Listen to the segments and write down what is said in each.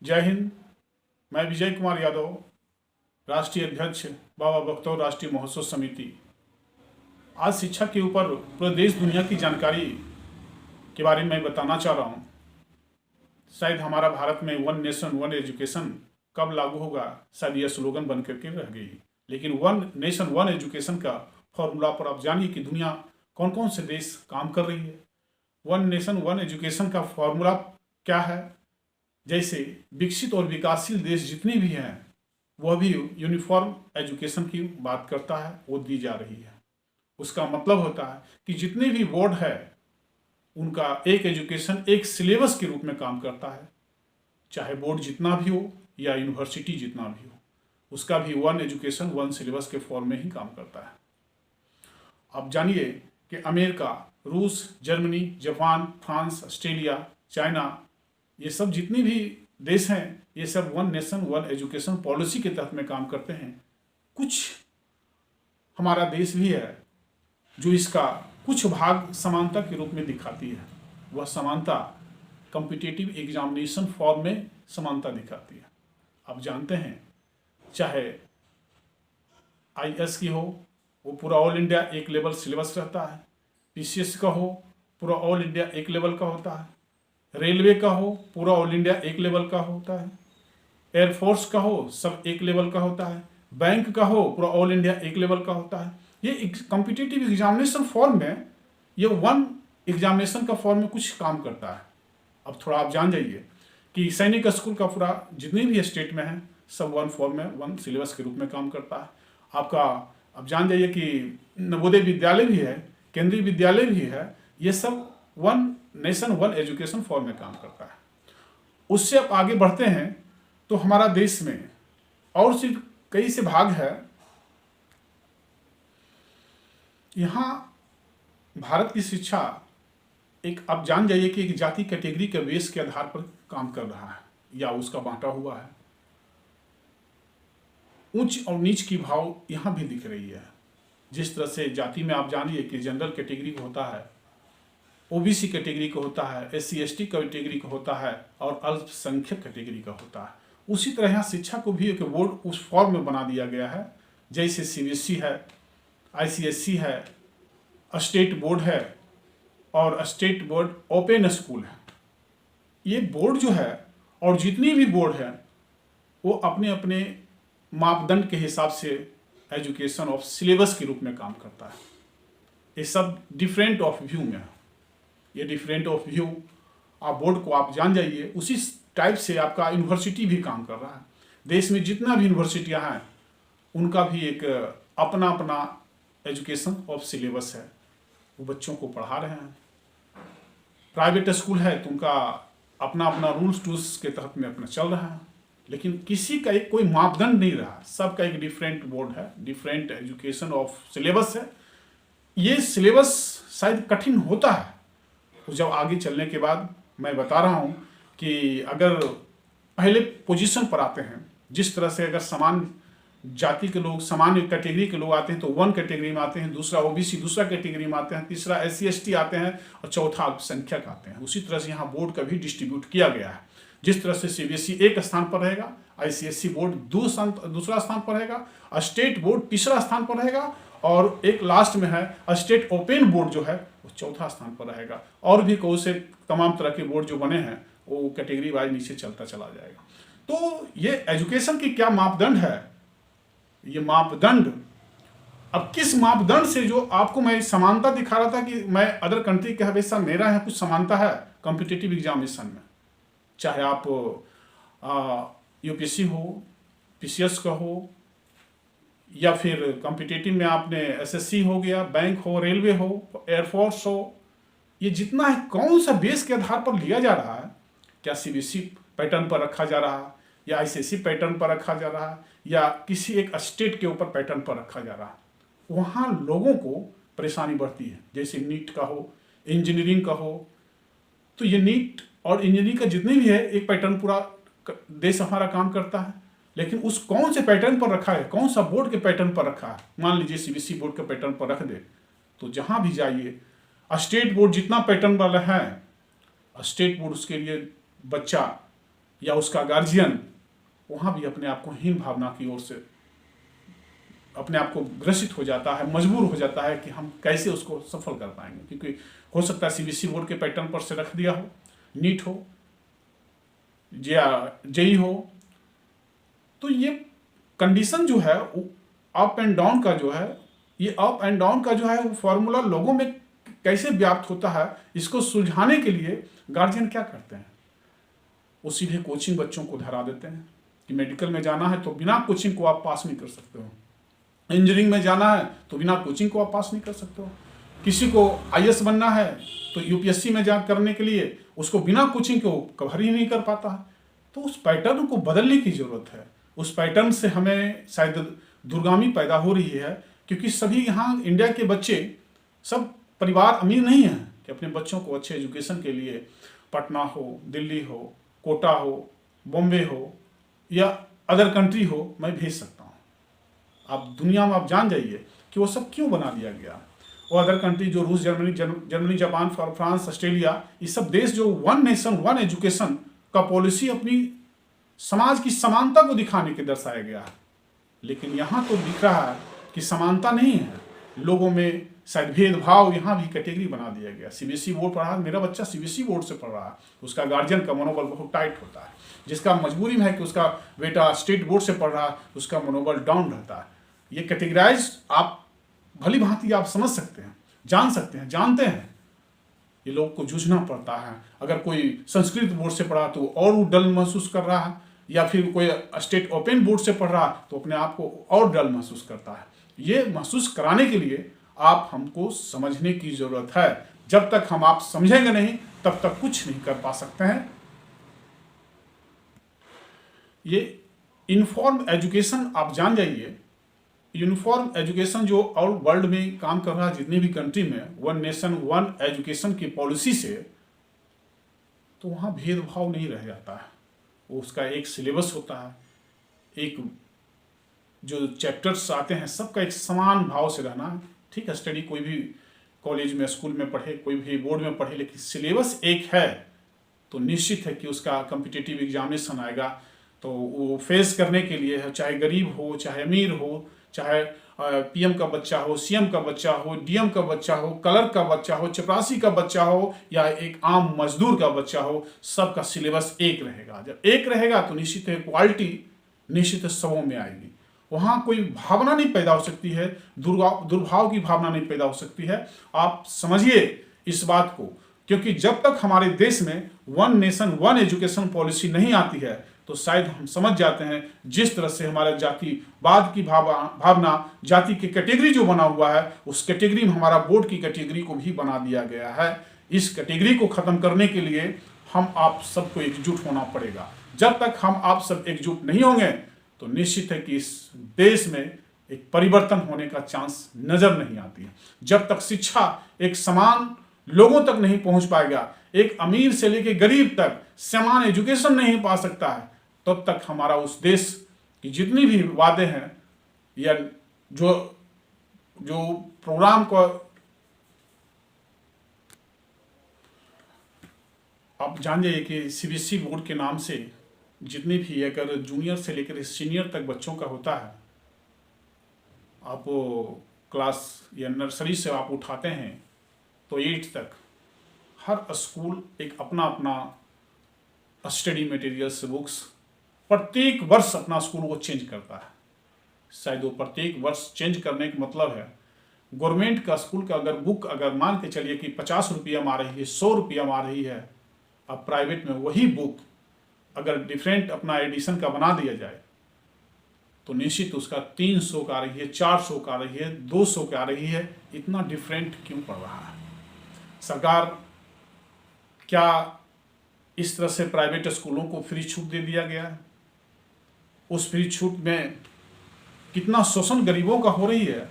जय हिंद। मैं विजय कुमार यादव, राष्ट्रीय अध्यक्ष बाबा बख्तौर राष्ट्रीय महोत्सव समिति। आज शिक्षा के ऊपर पूरे देश दुनिया की जानकारी के बारे में बताना चाह रहा हूँ। शायद हमारा भारत में वन नेशन वन एजुकेशन कब लागू होगा, शायद यह स्लोगन बन करके रह गई। लेकिन वन नेशन वन एजुकेशन का फॉर्मूला पर आप जानिए कि दुनिया कौन कौन से देश काम कर रही है। वन नेशन वन एजुकेशन का फॉर्मूला क्या है? जैसे विकसित और विकासशील देश जितने भी हैं वह भी यूनिफॉर्म एजुकेशन की बात करता है, वो दी जा रही है। उसका मतलब होता है कि जितने भी बोर्ड है उनका एक एजुकेशन एक सिलेबस के रूप में काम करता है, चाहे बोर्ड जितना भी हो या यूनिवर्सिटी जितना भी हो, उसका भी वन एजुकेशन वन सिलेबस के फॉर्म में ही काम करता है। अब जानिए कि अमेरिका, रूस, Germany, Japan, France, Australia, China, ये सब जितने भी देश हैं ये सब one nation one education policy के तहत में काम करते हैं। कुछ हमारा देश भी है जो इसका कुछ भाग समानता के रूप में दिखाती है। वह समानता कॉम्पिटिटिव एग्जामिनेशन फॉर्म में समानता दिखाती है। आप जानते हैं, चाहे आईएएस की हो वो पूरा ऑल इंडिया एक लेवल सिलेबस रहता है, पीसीएस का हो पूरा ऑल इंडिया एक लेवल का होता है, रेलवे का हो पूरा ऑल इंडिया एक लेवल का होता है, एयरफोर्स का हो सब एक लेवल का होता है, बैंक का हो पूरा ऑल इंडिया एक लेवल का होता है। ये कॉम्पिटिटिव एग्जामिनेशन फॉर्म में, ये वन एग्जामिनेशन का फॉर्म में कुछ काम करता है। अब थोड़ा आप जान जाइए कि सैनिक स्कूल का पूरा जितने भी स्टेट में है सब वन फॉर्म में वन सिलेबस के रूप में काम करता है। आपका अब जान जाइए कि नवोदय विद्यालय भी है, केंद्रीय विद्यालय भी है, ये सब one nation one education form में काम करता है। उससे अब आगे बढ़ते हैं तो हमारा देश में और सिर्फ कई से भाग है। यहाँ भारत की शिक्षा एक, अब जान जाइए कि एक जाति कैटेगरी के बेस के आधार पर काम कर रहा है या उसका बांटा हुआ है। उच्च और नीच की भाव यहाँ भी दिख रही है। जिस तरह से जाति में आप जानिए कि जनरल कैटेगरी का होता है, ओबीसी कैटेगरी का होता है, एससी एसटी कैटेगरी का होता है और अल्पसंख्यक कैटेगरी का होता है, उसी तरह यहाँ शिक्षा को भी एक बोर्ड उस फॉर्म में बना दिया गया है। जैसे सीबीएसई है, आईसीएसई है, स्टेट बोर्ड है और स्टेट बोर्ड ओपन स्कूल है। ये बोर्ड जो है और जितनी भी बोर्ड है वो अपने अपने मापदंड के हिसाब से एजुकेशन ऑफ सिलेबस के रूप में काम करता है। ये सब डिफरेंट ऑफ व्यू में है। ये डिफरेंट ऑफ व्यू आप बोर्ड को आप जान जाइए, उसी टाइप से आपका यूनिवर्सिटी भी काम कर रहा है। देश में जितना भी यूनिवर्सिटियां हैं उनका भी एक अपना अपना एजुकेशन ऑफ सिलेबस है, वो बच्चों को पढ़ा रहे हैं। प्राइवेट स्कूल है तो उनका अपना अपना रूल्स टूल्स के तहत में अपना चल रहा है, लेकिन किसी का एक कोई मापदंड नहीं रहा, सबका एक डिफरेंट बोर्ड है, डिफरेंट एजुकेशन ऑफ सिलेबस है। ये सिलेबस शायद कठिन होता है, तो जब आगे चलने के बाद मैं बता रहा हूँ कि अगर पहले पोजीशन पर आते हैं, जिस तरह से अगर समान जाति के लोग, सामान्य कैटेगरी के लोग आते हैं तो वन कैटेगरी में आते हैं, दूसरा ओबीसी दूसरा कैटेगरी में आते हैं, तीसरा एससी एसटी आते हैं और चौथा अल्पसंख्यक आते हैं। उसी तरह से यहाँ बोर्ड का भी डिस्ट्रीब्यूट किया गया है। जिस तरह से सीबीएसई एक स्थान पर रहेगा, आईसीएसई बोर्ड दूसरा स्थान पर रहेगा, स्टेट बोर्ड तीसरा स्थान पर रहेगा और एक लास्ट में है स्टेट ओपन बोर्ड जो है वो चौथा स्थान पर रहेगा। और भी कौन से तमाम तरह के बोर्ड जो बने हैं वो कैटेगरी वाइज नीचे चलता चला जाएगा। तो ये एजुकेशन की क्या मापदंड है, ये मापदंड अब किस मापदंड से, जो आपको मैं समानता दिखा रहा था कि मैं अदर कंट्री के हमेशा मेरा है कुछ समानता है कॉम्पिटिटिव एग्जामिनेशन में, चाहे आप यूपीएससी हो, पीसीएस का हो या फिर कॉम्पिटिटिव में आपने एसएससी हो गया, बैंक हो, रेलवे हो, एयरफोर्स हो, ये जितना है कौन सा बेस के आधार पर लिया जा रहा है? क्या सीबीएसई पैटर्न पर रखा जा रहा है या आईसीएसई पैटर्न पर रखा जा रहा है या किसी एक स्टेट के ऊपर पैटर्न पर रखा जा रहा है? वहाँ लोगों को परेशानी बढ़ती है। जैसे नीट का हो, इंजीनियरिंग का हो, तो ये नीट और इंजीनियरिंग का जितने भी है एक पैटर्न पूरा देश हमारा काम करता है, लेकिन उस कौन से पैटर्न पर रखा है, कौन सा बोर्ड के पैटर्न पर रखा है? मान लीजिए सीबीएसई बोर्ड के पैटर्न पर रख दे तो जहाँ भी जाइए स्टेट बोर्ड जितना पैटर्न वाला है, स्टेट बोर्ड उसके लिए बच्चा या उसका गार्जियन वहाँ भी अपने आप को हीन भावना की ओर से अपने आप को ग्रसित हो जाता है, मजबूर हो जाता है कि हम कैसे उसको सफल कर पाएंगे, क्योंकि हो सकता है सीबीएसई बोर्ड के पैटर्न पर से रख दिया हो, नीट हो या जेई हो। तो ये कंडीशन जो है अप एंड डाउन का जो है, ये अप एंड डाउन का जो है वो फॉर्मूला लोगों में कैसे व्याप्त होता है, इसको सुलझाने के लिए गार्जियन क्या करते हैं, वो सीधे कोचिंग बच्चों को धरा देते हैं कि मेडिकल में जाना है तो बिना कोचिंग को आप पास नहीं कर सकते हो, इंजीनियरिंग में जाना है तो बिना कोचिंग को आप पास नहीं कर सकते हो, किसी को आईएएस बनना है तो यूपीएससी में जा करने के लिए उसको बिना कोचिंग को कवर ही नहीं कर पाता है। तो उस पैटर्न को बदलने की ज़रूरत है। उस पैटर्न से हमें शायद दुर्गामी पैदा हो रही है, क्योंकि सभी यहाँ इंडिया के बच्चे, सब परिवार अमीर नहीं हैं कि अपने बच्चों को अच्छे एजुकेशन के लिए पटना हो, दिल्ली हो, कोटा हो, बॉम्बे हो या अदर कंट्री हो मैं भेज सकता हूँ। आप दुनिया में आप जान जाइए कि वो सब क्यों बना दिया गया। वो अदर कंट्री जो रूस, जर्मनी, जापान, फ्रांस, ऑस्ट्रेलिया, ये सब देश जो वन नेशन वन एजुकेशन का पॉलिसी अपनी समाज की समानता को दिखाने के दर्शाया गया है, लेकिन यहाँ तो दिख रहा है कि समानता नहीं है, लोगों में शायद भेदभाव, यहाँ भी कैटेगरी बना दिया गया। सीबीएसई बोर्ड पढ़ा है, मेरा बच्चा सीबीएसई बोर्ड से पढ़ रहा है, उसका गार्जियन का मनोबल बहुत टाइट होता है, जिसका मजबूरी में है कि उसका बेटा स्टेट बोर्ड से पढ़ रहा है, उसका मनोबल डाउन रहता है। ये कैटेगराइज आप भली भांति आप समझ सकते हैं, जान सकते हैं, जानते हैं, ये लोग को जूझना पड़ता है। अगर कोई संस्कृत बोर्ड से पढ़ा तो और वो डल महसूस कर रहा है, या फिर कोई स्टेट ओपन बोर्ड से पढ़ रहा तो अपने आप को और डल महसूस करता है। ये महसूस कराने के लिए आप हमको समझने की ज़रूरत है। जब तक हम आप समझेंगे नहीं तब तक कुछ नहीं कर पा सकते हैं। ये इनफॉर्म एजुकेशन आप जान जाइए, यूनिफॉर्म एजुकेशन जो ऑल वर्ल्ड में काम कर रहा है, जितनी भी कंट्री में वन नेशन वन एजुकेशन की पॉलिसी से, तो वहाँ भेदभाव नहीं रह जाता है। वो उसका एक सिलेबस होता है, एक जो चैप्टर्स आते हैं सबका एक समान भाव से रहना है। ठीक है, स्टडी कोई भी कॉलेज में, स्कूल में पढ़े, कोई भी बोर्ड में पढ़े, लेकिन सिलेबस एक है तो निश्चित है कि उसका कम्पिटिटिव एग्जामिनेशन आएगा तो वो फेस करने के लिए है, चाहे गरीब हो, चाहे अमीर हो, चाहे पीएम का बच्चा हो, सीएम का बच्चा हो, डीएम का बच्चा हो, क्लर्क का बच्चा हो, चपरासी का बच्चा हो या एक आम मजदूर का बच्चा हो, सबका सिलेबस एक रहेगा। जब एक रहेगा तो निश्चित है क्वालिटी निश्चित है सबों में आएगी। वहाँ कोई भावना नहीं पैदा हो सकती है, दुर्भाव की भावना नहीं पैदा हो सकती है। आप समझिए इस बात को, क्योंकि जब तक हमारे देश में one nation one education policy नहीं आती है तो शायद हम समझ जाते हैं जिस तरह से हमारे जातिवाद की भावना, जाति की कैटेगरी जो बना हुआ है, उस कैटेगरी में हमारा बोर्ड की कैटेगरी को भी बना दिया गया है। इस कैटेगरी को खत्म करने के लिए हम आप सबको एकजुट होना पड़ेगा। जब तक हम आप सब एकजुट नहीं होंगे तो निश्चित है कि इस देश में एक परिवर्तन होने का चांस नजर नहीं आती है। जब तक शिक्षा एक समान लोगों तक नहीं पहुंच पाएगा, एक अमीर से लेकर गरीब तक समान एजुकेशन नहीं पा सकता है, तब तक हमारा उस देश की जितनी भी वादे हैं या जो प्रोग्राम को आप जान जाइए कि सीबीएसई बोर्ड के नाम से जितनी भी अगर जूनियर से लेकर सीनियर तक बच्चों का होता है, आप क्लास या नर्सरी से आप उठाते हैं तो 8 तक हर स्कूल एक अपना अपना स्टडी मटेरियल्स, बुक्स प्रत्येक वर्ष अपना स्कूल वो चेंज करता है। शायद वो प्रत्येक वर्ष चेंज करने का मतलब है गवर्नमेंट का स्कूल का अगर बुक अगर मान के चलिए कि 50 रुपया में आ रही है, 100 रुपया में आ रही है, अब प्राइवेट में वही बुक अगर डिफरेंट अपना एडिशन का बना दिया जाए तो निश्चित उसका 300 का आ रही है, 400 का आ रही है, 200 का आ रही है। इतना डिफरेंट क्यों पड़ रहा है? सरकार क्या इस तरह से प्राइवेट स्कूलों को फ्री छूट दे दिया गया है? उस फ्री छूट में कितना शोषण गरीबों का हो रही है।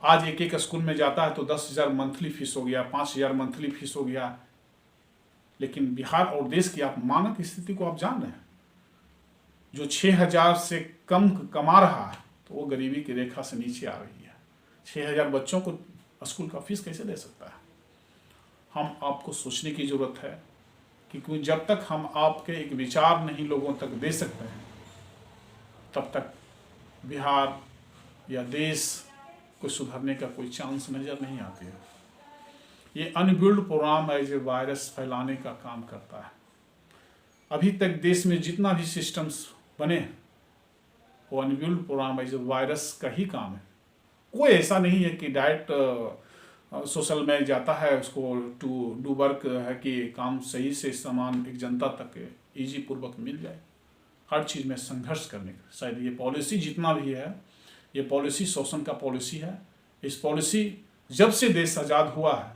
आज एक एक स्कूल में जाता है तो 10,000 मंथली फीस हो गया, 5,000 मंथली फीस हो गया, लेकिन बिहार और देश की आप मानक स्थिति को आप जान रहे हैं। जो 6,000 से कम कमा रहा है तो वो गरीबी की रेखा से नीचे आ रही है। 6,000 बच्चों को स्कूल का फीस कैसे दे सकता है? हम आपको सोचने की ज़रूरत है। क्योंकि जब तक हम आपके एक विचार नहीं लोगों तक दे सकते हैं, तब तक बिहार या देश को सुधरने का कोई चांस नज़र नहीं आती है। ये inbuilt program as a virus फैलाने का काम करता है। अभी तक देश में जितना भी सिस्टम्स बने, वो inbuilt program as a virus का ही काम है। कोई ऐसा नहीं है कि डायरेक्ट सोशल में जाता है उसको टू डू वर्क है कि काम सही से सामान एक जनता तक ईजी पूर्वक मिल जाए। हर चीज़ में संघर्ष करने का, शायद ये पॉलिसी जितना भी है, ये पॉलिसी शोषण का पॉलिसी है। इस पॉलिसी जब से देश आज़ाद हुआ है,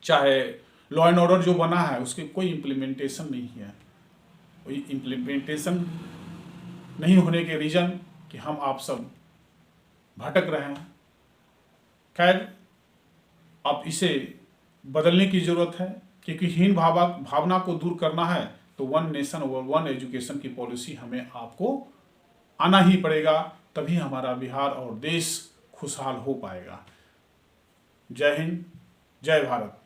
चाहे लॉ एंड ऑर्डर जो बना है उसके कोई इम्प्लीमेंटेशन नहीं है। कोई इम्प्लीमेंटेशन नहीं होने के रीज़न कि हम आप सब भटक रहे हैं। खैर, अब इसे बदलने की ज़रूरत है, क्योंकि हीन भावना को दूर करना है तो वन नेशन वन एजुकेशन की पॉलिसी हमें आपको आना ही पड़ेगा, तभी हमारा बिहार और देश खुशहाल हो पाएगा। जय हिंद, जय भारत।